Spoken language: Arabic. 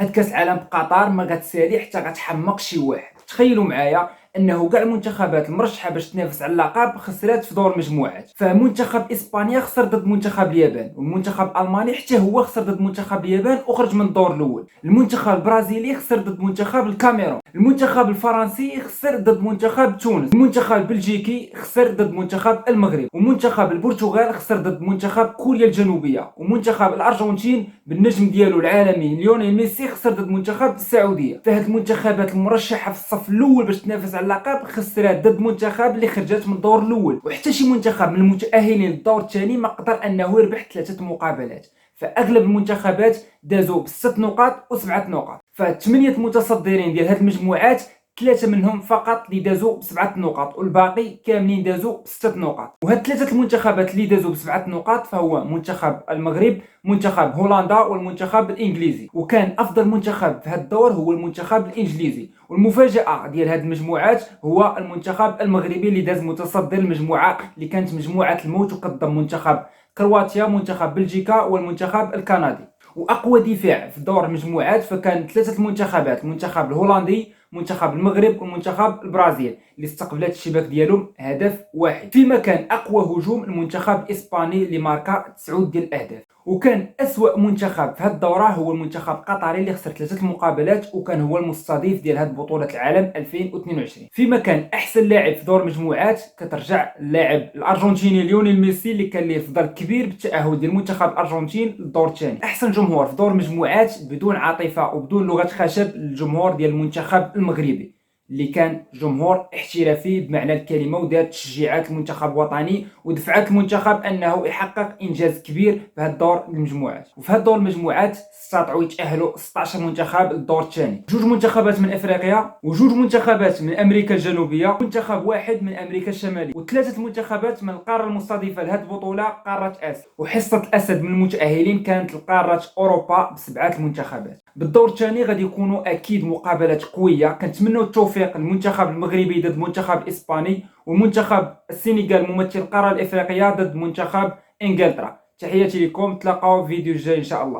هاد كاس العالم بقطر ما غتسالي حتى غتحمق شي واحد. تخيلوا معايا انه كاع المنتخبات المرشحه باش تنافس على اللقب خسرات في دور المجموعات. فمنتخب اسبانيا خسر ضد منتخب اليابان، والمنتخب الالماني حتى هو خسر ضد منتخب اليابان وخرج من الدور الاول. المنتخب البرازيلي خسر ضد منتخب الكاميرون، المنتخب الفرنسي خسر ضد منتخب تونس، المنتخب البلجيكي خسر ضد منتخب المغرب، ومنتخب البرتغال خسر ضد منتخب كوريا الجنوبيه، ومنتخب الارجنتين بالنجم ديالو العالمي ليونيل ميسي خسر ضد منتخب السعوديه. فهاد المنتخبات المرشحه في الصف الاول باش تنافس على اللقب خسرات ضد منتخب اللي خرجت من الدور الاول، وحتى شي منتخب من المتاهلين للدور الثاني ما قدر انه يربح 3 مقابلات. فاغلب المنتخبات دازوا ب6 نقاط و7 نقاط. فثمانيه متصدرين ديال هاد المجموعات 3 منهم فقط اللي دازوا ب7 نقاط، والباقي كاملين دازوا ب6 نقاط. وهاد 3 المنتخبات اللي دازوا ب7 نقاط فهو منتخب المغرب، منتخب هولندا، والمنتخب الانجليزي. وكان افضل منتخب في هاد الدور هو المنتخب الانجليزي. والمفاجاه ديال هاد المجموعات هو المنتخب المغربي اللي داز متصدر المجموعه اللي كانت مجموعه الموت، وكتضم منتخب كرواتيا، منتخب بلجيكا، والمنتخب الكندي. واقوى دفاع في دور المجموعات فكان 3 المنتخبات: المنتخب الهولندي، منتخب المغرب، والمنتخب البرازيل، اللي استقبلت الشباك ديالهم هدف واحد. فيما كان اقوى هجوم المنتخب الاسباني اللي ماركا 9 ديال الاهداف. وكان اسوا منتخب في هذه الدوره هو المنتخب القطري اللي خسر 3 المقابلات، وكان هو المستضيف ديال هذه بطوله العالم 2022. فيما كان احسن لاعب في دور المجموعات كترجع اللاعب الارجنتيني ليونيل ميسي اللي كان ليه فضل كبير بالتاهل ديال المنتخب الارجنتين للدور الثاني. احسن جمهور في دور المجموعات بدون عاطفه وبدون لغه خشب الجمهور ديال المنتخب المغربي، اللي كان جمهور احترافي بمعنى الكلمه، ودار تشجيعات المنتخب الوطني ودفعت المنتخب انه يحقق انجاز كبير في هذا الدور المجموعات. وفي هذا دور المجموعات استطاعوا يتاهلوا 16 منتخب للدور الثاني: 2 منتخبات من افريقيا، و2 منتخبات من امريكا الجنوبيه، منتخب واحد من امريكا الشماليه، و3 منتخبات من القاره المستضيفه لهذه البطوله قاره اسيا. وحصه الاسد من المتاهلين كانت لقاره اوروبا ب7 منتخبات. بالدور الثاني غادي يكونوا اكيد مقابلات قويه، كنتمنوا التوفيق للمنتخب المغربي ضد المنتخب الاسباني، ومنتخب السنغال ممثل القاره الافريقيه ضد منتخب انجلترا. تحياتي لكم، تلاقاو في فيديو جاي ان شاء الله.